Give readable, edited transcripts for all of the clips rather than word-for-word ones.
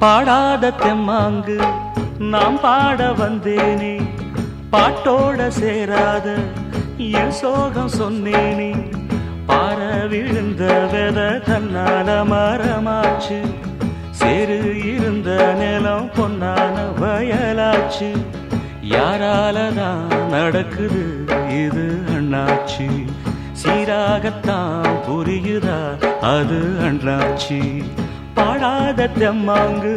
பாடாத தெம்மாங்கு நாம் பாட வந்தேனே, பாட்டோட சேராத என் சோகம் சொன்னேனே. பார விழுந்த வெத தன்னால மரமாச்சு, சேரு இருந்த நிலம் பொன்னான வயலாச்சு. யாராலதான் நடக்குது இது அண்ணாச்சி, சீராகத்தான் புரியுதா அது அண்ணாச்சி. பாடாத தெம்மாங்கு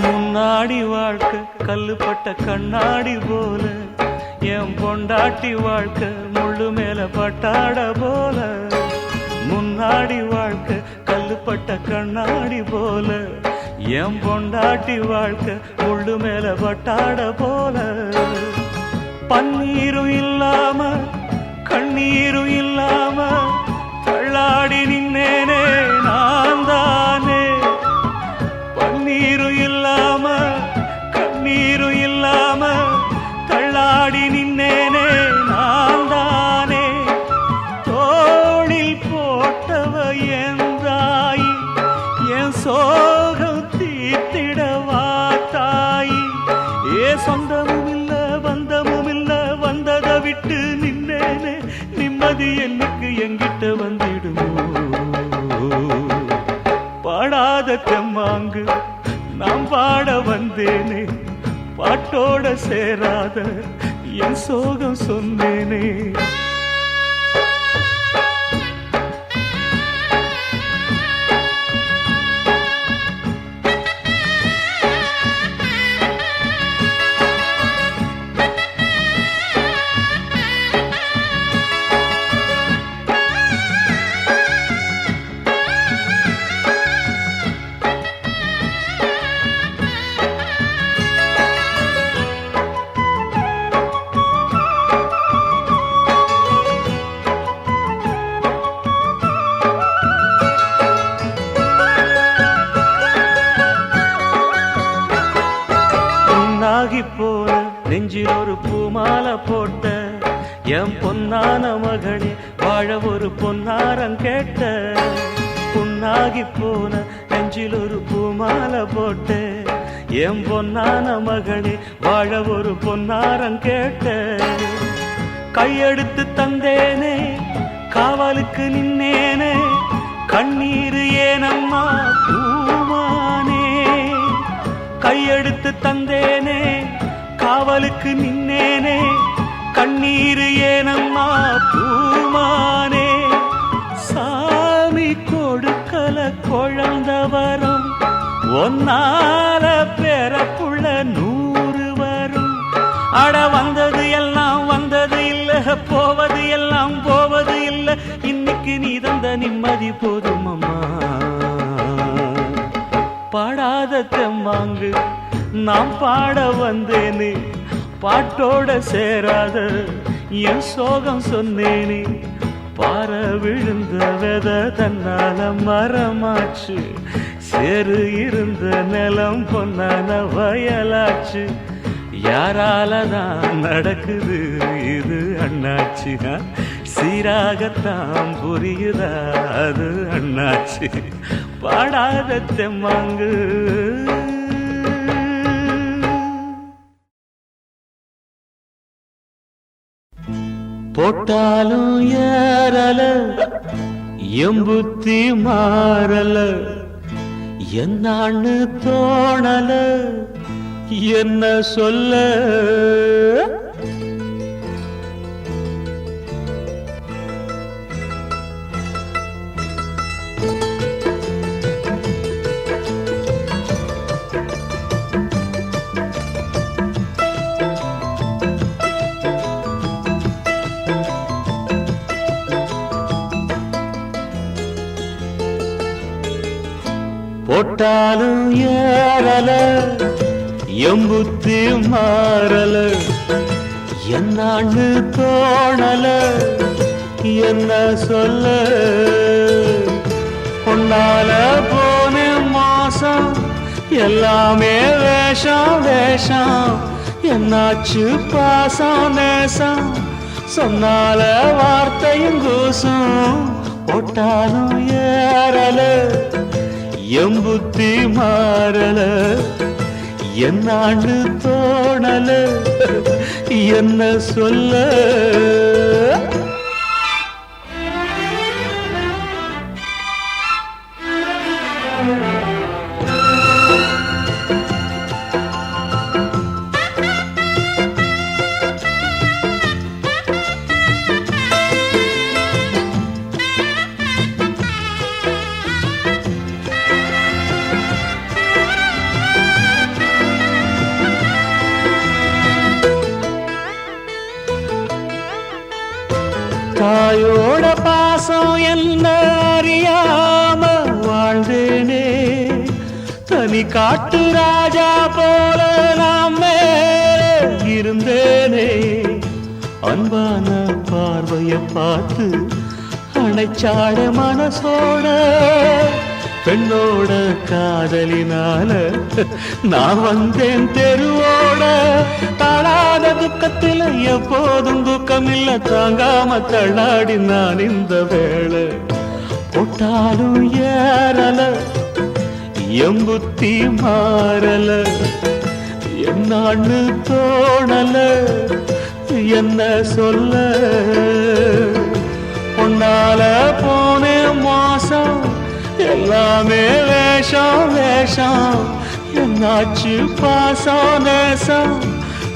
முன்னாடி வாழ்க்கை கல்லுப்பட்ட கண்ணாடி போல, என் பொண்டாட்டி வாழ்க்கை முள்ளு மேல பட்டாட போல. முன்னாடி வாழ்க்கை கல்லுப்பட்ட கண்ணாடி போல, என் பொண்டாட்டி வாழ்க்கை முள்ளு மேல பட்டாட போல. பன்னீரும் இல்லாம கண்ணீரும் இல்லாம தள்ளாடி நின்னேனே நான் தானே. பன்னீரும் இல்லாம கண்ணீரும் இல்லாம தள்ளாடி நின்னேனே நான் தானே. தோளில் போட்டவ என் தாயி, என் சோகம் தீர்த்திடவா தாயி. ஏ சொந்தமும் இல்ல பந்தமும் இல்ல, வந்ததை விட்டு நின்னேனே. நிம்மதி என்னுக்கு எங்கிட்ட வந்திடுமோ. பாடாத தெம்மாங்கு நாம் பாட வந்தேனே, பாட்டோட சேராத என் சோகம் சொன்னேனே. போன நெஞ்சில் ஒரு பூமாலை போட்ட என் பொன்னான மகளே, வாழ ஒரு பொன்னாரம் கேட்ட. புண்ணாகி போன நெஞ்சில் ஒரு பூமாலை போட்ட என் பொன்னான மகளே, வாழ ஒரு பொன்னாரம் கேட்ட. கையெடுத்து தந்தேனே காவலுக்கு நின்னேனே, கண்ணீர் ஏனம்மா பூமானே. கையெடுத்து தந்தேனே காவலுக்கு நின்னேனே, கண்ணீர் ஏனம்மா பூமானே. சாமி கொடுக்கல குழந்த வரும், ஒன்னால பிறப்புள்ள 100 வரும். அட வந்தது எல்லாம் வந்தது இல்ல, போவது எல்லாம் போவது இல்ல. இன்னைக்கு நீ தந்த நிம்மதி போதும் அம்மா. பாடாத தெம்மாங்கு நாம் பாட வந்தேனே, பாட்டோட சேராத என் சோகம் சொன்னேனே. பார விழுந்த வெத தன்னால மரமாச்சு, சேரு இருந்த நிலம் பொன்னான வயலாச்சு. யாராலதான் நடக்குது இது அண்ணாச்சி, சீராகத்தான் புரியுதா அது அண்ணாச்சி. பாடாத தெம்மாங்கு போட்டாலும் ஏறல எம்புத்தி மாறல, என்னான்னு தோணல என்ன சொல்ல. போட்டாலும் ஏறல எம்புத்தி மாறல என்னான்னு தோணல என்ன சொல்ல பொன்னால போன மாசம் எல்லாமே வேஷம் வேஷம் என்னாச்சு பாசம் நேசம் சொன்னால வார்த்தையும் கூசும் போட்டாலும் ஏறல எம்புத்தி மாறல என்னான்னு தோணல என்ன சொல்ல தாயோட பாசம் என்ன அறியாம வாழ்ந்தேனே தனி காட்டு ராஜா போல நான் மேலே இருந்தேனே அன்பான பார்வைய பார்த்து அணைச்சாட மனசோட பெண்ணோட காதலினால நான் வந்தேன் தெருவோட தாழாத துக்கத்தில் எப்போதும் துக்கம் இல்ல தாங்காம தள்ளாடி நான் இந்த வேளை போட்டாலும் ஏறல எம்புத்தி மாறல என்னான்னு தோணல என்ன சொல்ல பொன்னால போனே மோசம் எல்லாமே வேஷம் வேஷம் என்னாச்சு பாசம் நேசம்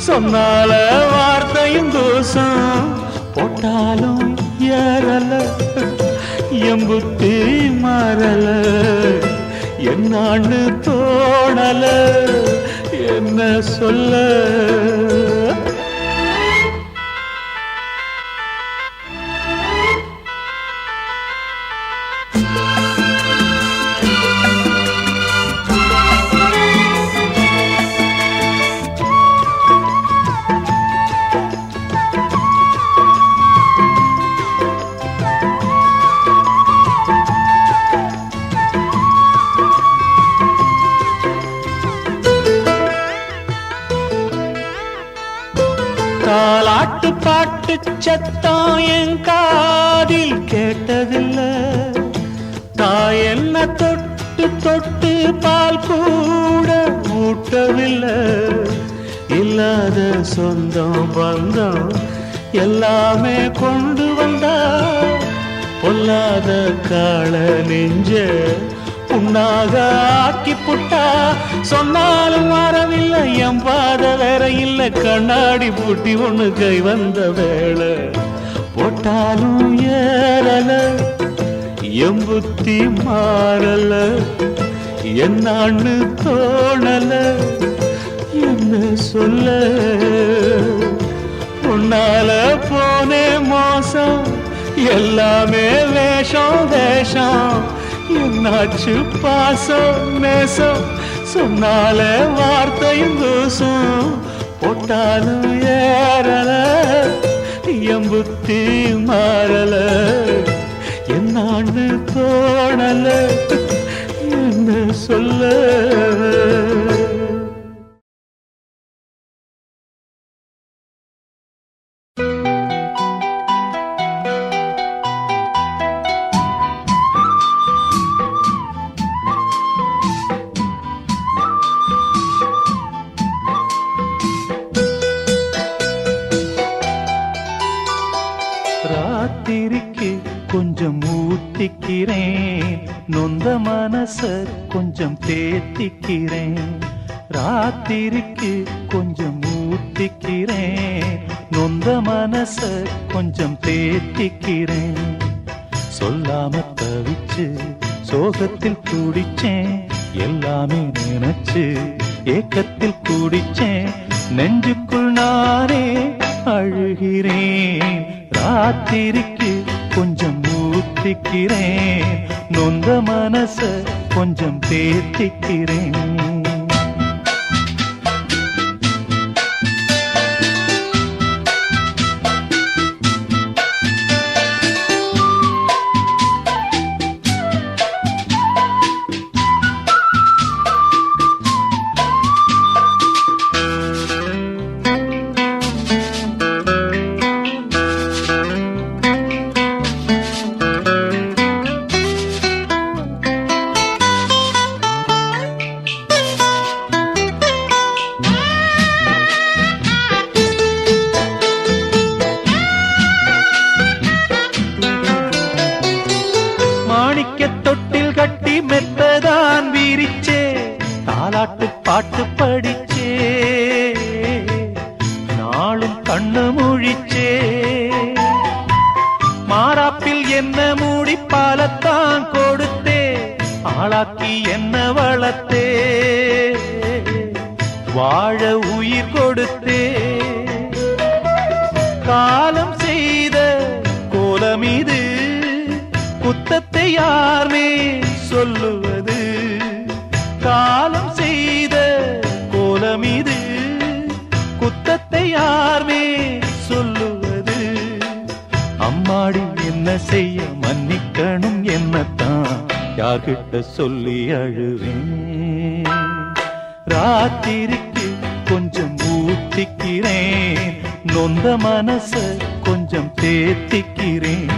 சொன்னால வார்த்தையும் தூசம் போட்டாலும் ஏறல எம்புத்தி மாறல என்னான்னு தோணல என்ன சொல்ல தாலாட்டு பாட்டு சத்தம் என் காதில் கேட்டதில்ல தாய் என்ன தொட்டு தொட்டு பால் கூட ஊட்டவில்லை இல்லாத சொந்தம் பந்தம் எல்லாமே கொண்டு வந்தா பொல்லாத கால நெஞ்ச புண்ணாக ஆக்கி புட்டா சொன்னாலும் வரவில்லை என் பாத வேற இல்ல கண்ணாடி பூட்டி ஒண்ணு கை வந்த வேளை போட்டாலும் ஏறல எம்புத்தி மாறல என்னான்னு தோணல என்ன சொல்ல பொன்னால போனே மோசம் எல்லாமே வேஷம் வேஷம் என்னாச்சு பாசம் நேசம் சொன்னால வார்த்தையும் தூசம் போட்டாலும் ஏறல எம்புத்தி மாறல என்னான்னு தோணல என்ன சொல்ல ராத்திரிக்கு கொஞ்சம் ஊத்திக்கிறேன் நொந்த மனச கொஞ்சம் தேத்திக்கிறேன் ராத்திரிக்கு கொஞ்சம் ஊத்திக்கிறேன் நொந்த மனச கொஞ்சம் தேத்திக்கிறேன் சொல்லாம தவிச்சு சோகத்தில் துடிச்சேன் எல்லாமே நினைச்சு ஏக்கத்தில் குடிச்சேன் நெஞ்சுக்குள் நானே அழுகிறேன் ராத்திரிக்கு கொஞ்சம் ஊத்திக்கிறேன், நொந்த மனச கொஞ்சம் தேத்திக்கிறேன். தொட்டில் கட்டி மெத்ததான் வீரிச்சே, தாலாட்டு பாட்டு படிச்சே, நாளும் கண்ணு முழிச்சே, மாறாப்பில் என்ன மூடி பாலத்தான் கொடுத்தே, ஆளாக்கி என்ன வளர்த்தே, வாழ உயிர் கொடுத்தே, காலம் செய்த கோலம் இது, குத்தத்தை யார்மே சொல்லுவது, காலம் செய்த கோலம் இது, குத்தத்தை யார்மே சொல்லுவது, அம்மாடி என்ன செய்ய மன்னிக்கணும் என்னத்தான் யார்கிட்ட சொல்லி அழுவேன். ராத்திரிக்கு கொஞ்சம் ஊத்திக்கிறேன், நொந்த மனச கொஞ்சம் தேத்திக்கிறேன்.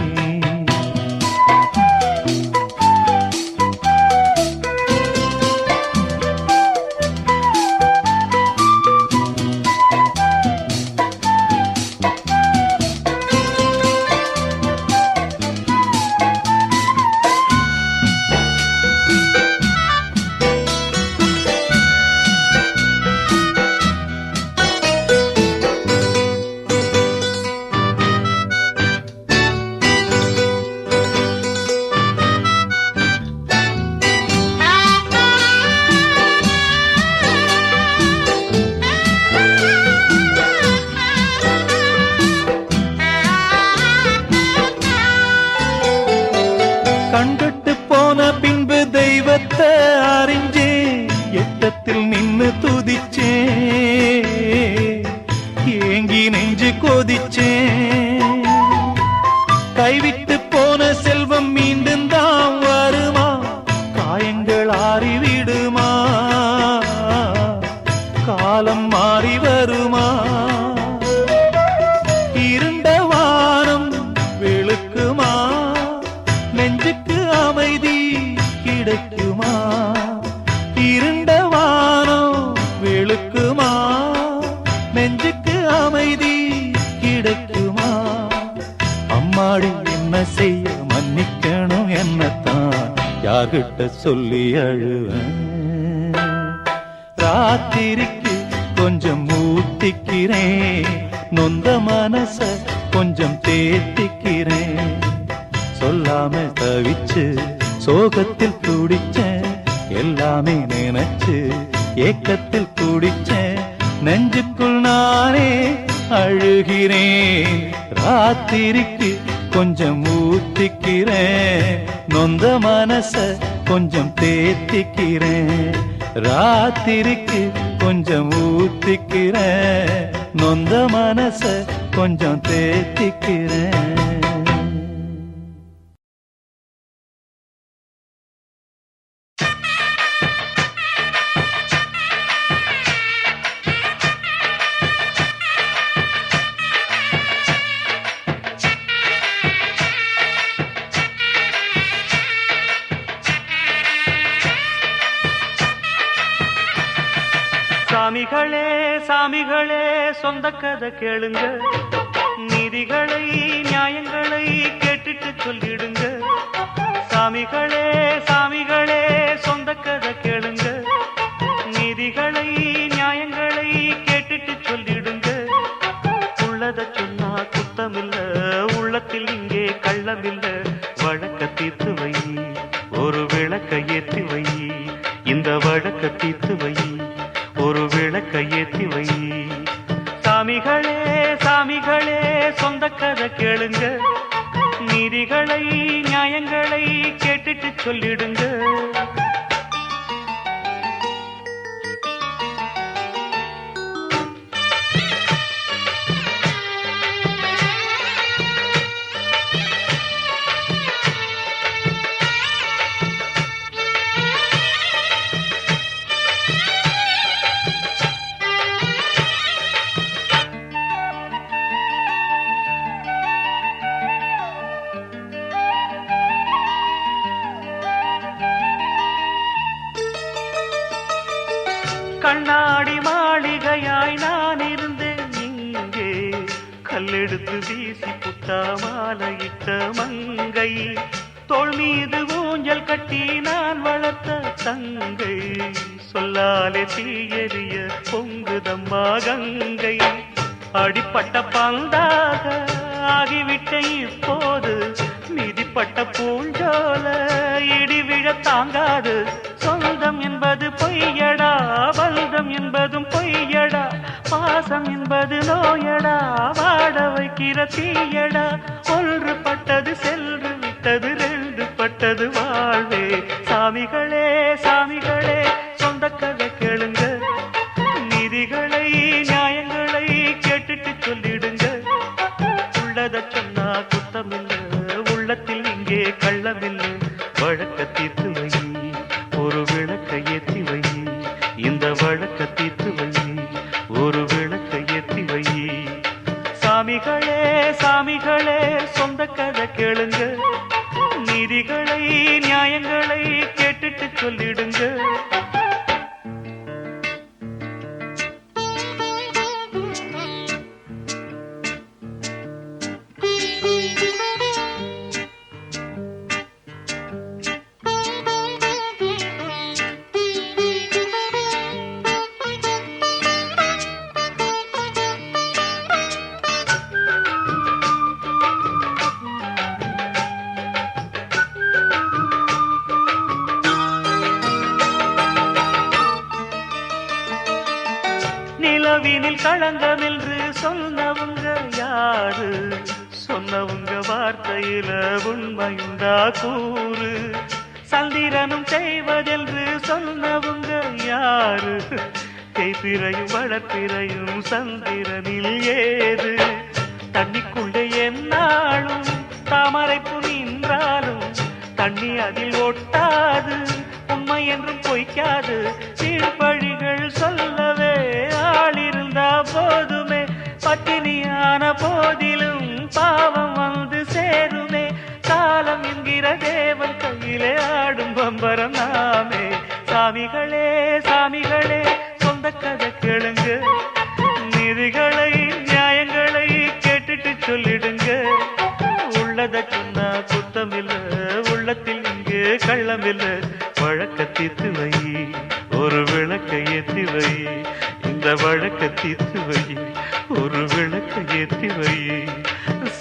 கண்டுட்டு போன பின்பு தெய்வத்தை அறிஞ்சே, எட்டத்தில் நின்னு துதிச்சே, ஏங்கி நெஞ்சு கொதிச்சே, கைவிட்டு போன செல்வம் மீண்டும் தான் வருமா, காயங்கள் ஆறிவிடுமா, காலம் மாறி வருமா, இருண்ட வானம் வெளுக்குமா, நெஞ்சுக்கு அமைதி கிடைக்குமா, இருண்ட வானம் வெளுக்குமா, நெஞ்சுக்கு அமைதி கிடைக்குமா, அம்மாடி என்ன செய்ய மன்னிக்கணும் என்னத்தான் யார்கிட்ட சொல்லி அழுவேன். ராத்திரிக்கு கொஞ்சம் ஊத்திக்கிறேன், நொந்த மனச கொஞ்சம் தேத்திக்கிறேன். சொல்லாம தவிச்சு சோகத்தில் துடிச்சேன், எல்லாமே நினைச்சு ஏக்கத்தில் துடிச்சேன், நெஞ்சுக்குள் நானே அழுகிறேன். ராத்திரிக்கு கொஞ்சம் ஊத்திக்கிறேன், நொந்த மனச கொஞ்சம் தேத்திக்கிறேன். ராத்திரிக்கு கொஞ்சம் ஊத்திக்கிறேன், நொந்த மனச கொஞ்சம் தேத்திக்கிறேன். சாமிகளே சாமிகளே சொந்த கதை கேளுங்க, நீதிகளை நியாயங்களை கேட்டுட்டு சொல்லிடுங்க. சாமிகளே சாமிகளே சொந்த கதை கேளுங்க, நீதிகளை நியாயங்களை கேட்டுட்டு சொல்லிடுங்க. உள்ளத சொன்னா குத்தமில்ல, உள்ளத்தில் இங்கே கள்ளமில்ல, வழக்க தீர்த்து வை, ஒரு விளக்க ஏற்றி வை, இந்த வழக்க தீர்த்து வை, ஒரு விளக்க ஏற்றி வை. சாமிகளே சாமிகளே சொந்த கதை கேளுங்க, நீதிகளை நியாயங்களை கேட்டுட்டு சொல்லிடுங்க. கண்ணாடி மாளிகையாய் நான் இருந்தேன் இங்கே, கல்லெடுத்து வீசி புட்டா மாலையிட்ட மங்கை, தோள் மீது ஊஞ்சல் கட்டி நான் வளர்த்த தங்கை, சொல்லாலே தீயெறிய பொங்குதம்மா கங்கை. அடிப்பட்ட பந்தாக ஆகிவிட்ட இப்போது, மிதிப்பட்ட பூஞ்சோல இடிவிழ தாங்காது. சொந்தம் என்பது பொய்யடா, பந்தம் என்பதும் பொய்யடா, பாசம் என்பது நோயடா, வாட வைக்கிற தீயடா. ஒன்று பட்டது சென்று விட்டது, ரெண்டு பட்டது வாழ்வே. சாமிகளே சாமிகளே சொந்த கதை கேளுங்க, நீதிகளை நியாயங்களை கேட்டுட்டு சொல்லிடுங்க. உள்ளத சொன்னா குத்தமில்ல, உள்ளத்தில் இங்கே கள்ளமில்லை. வழக்க தீர்த்து வை, ஒரு விளக்கை ஏற்றி வை, இந்த வழக்க தீர்த்து வை, ஒரு விளக்கை ஏற்றி வை. சாமிகளே சாமிகளே சொந்த கதை கேளுங்க, நீதிகளை நியாயங்களை கேட்டுட்டு சொல்லிடுங்க. நிலவினில் களங்கம் என்று சொன்னவங்க யாரு? சொன்னவங்க வார்த்தையில உண்மையுண்டா கூறு? சந்திரனும் செய்வதென்று சொன்னவங்க யாரு? தேய்பிறையும் வளர்ப்பிறையும் சந்திரனில் ஏது? தண்ணிக்குள்ளே என்னாலும் தாமரைப்பு நின்றாலும் தண்ணி அதில் ஒட்டாது, உண்மை என்றும் பொய்க்காது. கீழ்பழிகள் சொல்லவே ஆளிருந்தா போதுமே, பட்டினியான போதிலும் பாவம் வந்து சேருமே. காலம் என்கிற தேவன் கையிலே ஆடும் பம்பரம் நாமே. சாமிகளே சாமிகளே சொந்த கதை கேளுங்க, நீதிகளை நியாயங்களை கேட்டுட்டு சொல்லிடுங்க. உள்ளத சொன்னா குத்தமில்ல, உள்ளத்தில் இங்கே கள்ளமில்ல. வழக்க தீர்த்து வை, ஒரு விளக்கை ஏற்றி வை, இந்த வழக்க தீர்த்து வை, ஒரு விளக்கை ஏற்றி வை.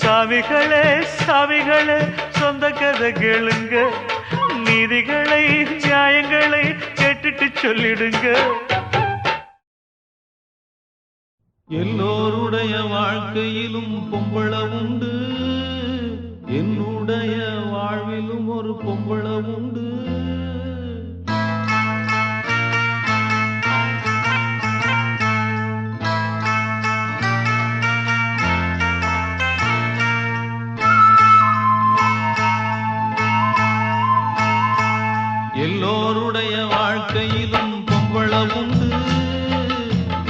சாமிகளே சாமிகளே சொந்த கதை கேளுங்க, நீதிகளை நியாயங்களை கேட்டுட்டு சொல்லிடுங்க. எல்லோருடைய வாழ்க்கையிலும் பொம்பள உண்டு, என்னுடைய வாழ்விலும் ஒரு பொம்பள உண்டு. எல்லோருடைய வாழ்க்கையிலும் பொம்பள உண்டு,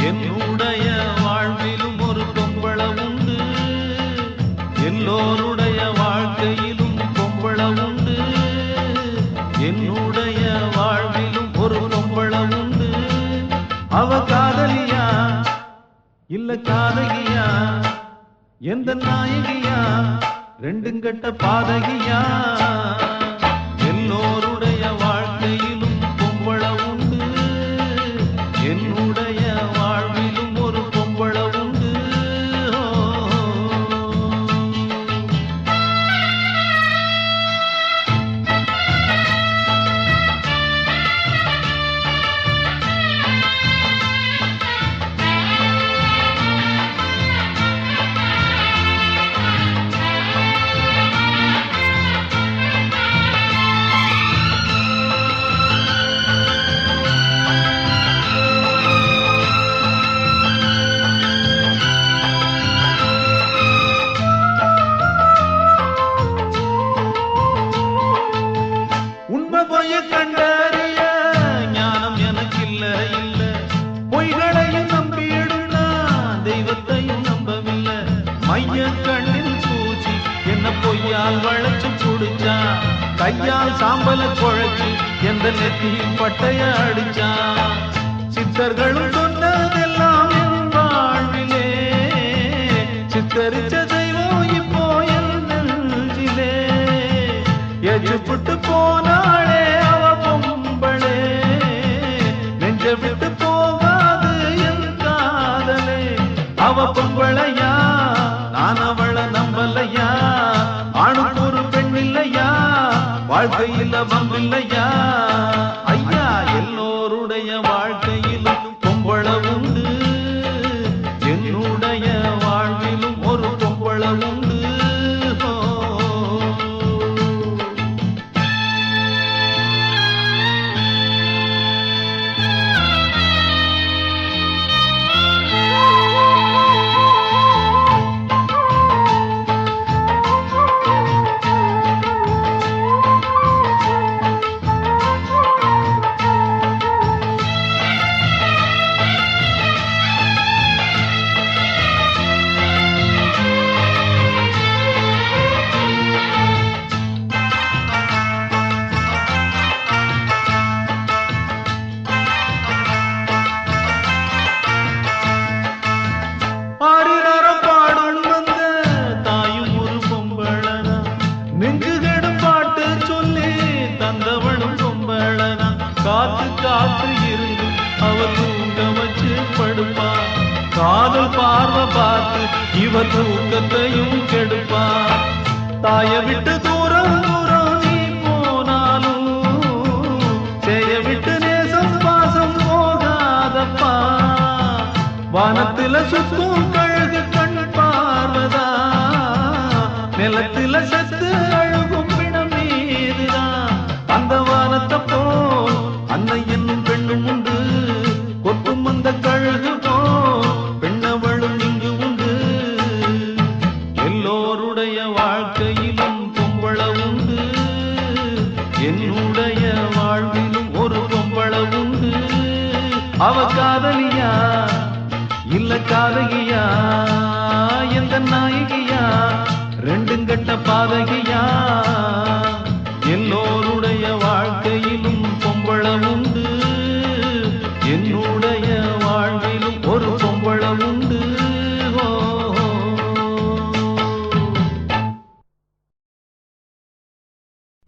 என்னுடைய வாழ்விலும் ஒரு பொம்பள உண்டு. எல்லோருடைய வாழ்க்கையிலும் பொம்பள உண்டு, என்னுடைய வாழ்விலும் ஒரு பொம்பள உண்டு. அவ காதலியா இல்ல காதகியா, எந்த நாயகியா, ரெண்டும் கட்ட பாதகியா. எல்லோருடைய வாழ்க்கையிலும் பொம்பள உண்டு, என்னுடைய வாழ்விலும் ஒரு பொம்பள உண்டு. கையால் வளைச்சு புடிச்சான், கையால் சாம்பல குழைச்சு எந்த நெத்தியில் பட்டைய அடிச்சான். சித்தர்களும் சொன்னதெல்லாம் என் வாழ்விலே, சித்தரிச்ச தெய்வம் இப்போ என் நெஞ்சிலே. எஜுப்புட்டு போனாளே அவ பொம்பளே, நெஞ்ச விட்டு போகாது என் காதலே. அவ பொம்பளையா, நான் அவளை நம்பலையா, ஆணுக்கு ஒரு பெண் இல்லையா, வாழ்க்கையில் வம்பில்லையா. ஐயா, எல்லோருடைய வாழ்க்கையிலும் பொம்பளை உண்டு, என்னுடைய வாழ்விலும் ஒரு பொம்பளை உண்டு. காத்து காத்து இருந்து அவர் தூங்க வச்சு படுப்பா, காதல் பார்வை பார்த்து இவர் தூக்கத்தையும் கெடுப்பா. தாய விட்டு தூரம் தூரம் நீ போனாலும், செய்ய விட்டு நேசம் பாசம் போகாதப்பா. வானத்தில சுத்தும் கழுகு கண் பார்வதா, நிலத்தில செத்து அழுகும் பிணம் மீதுதான். அந்த வானத்தை போல் அன்னை என்னும் பெண்ணும் உண்டு, கொத்தும் அந்த கழுகு போல் பெண்ணவளும் இங்கு உண்டு. எல்லோருடைய வாழ்க்கையிலும் பொம்பளை உண்டு, என்னுடைய வாழ்விலும் ஒரு பொம்பளை உண்டு. அவ காதலியா இல்ல காதகியா, எந்த நாயகியா, ரெண்டும் கட்ட பாதகியா. எல்லோரும்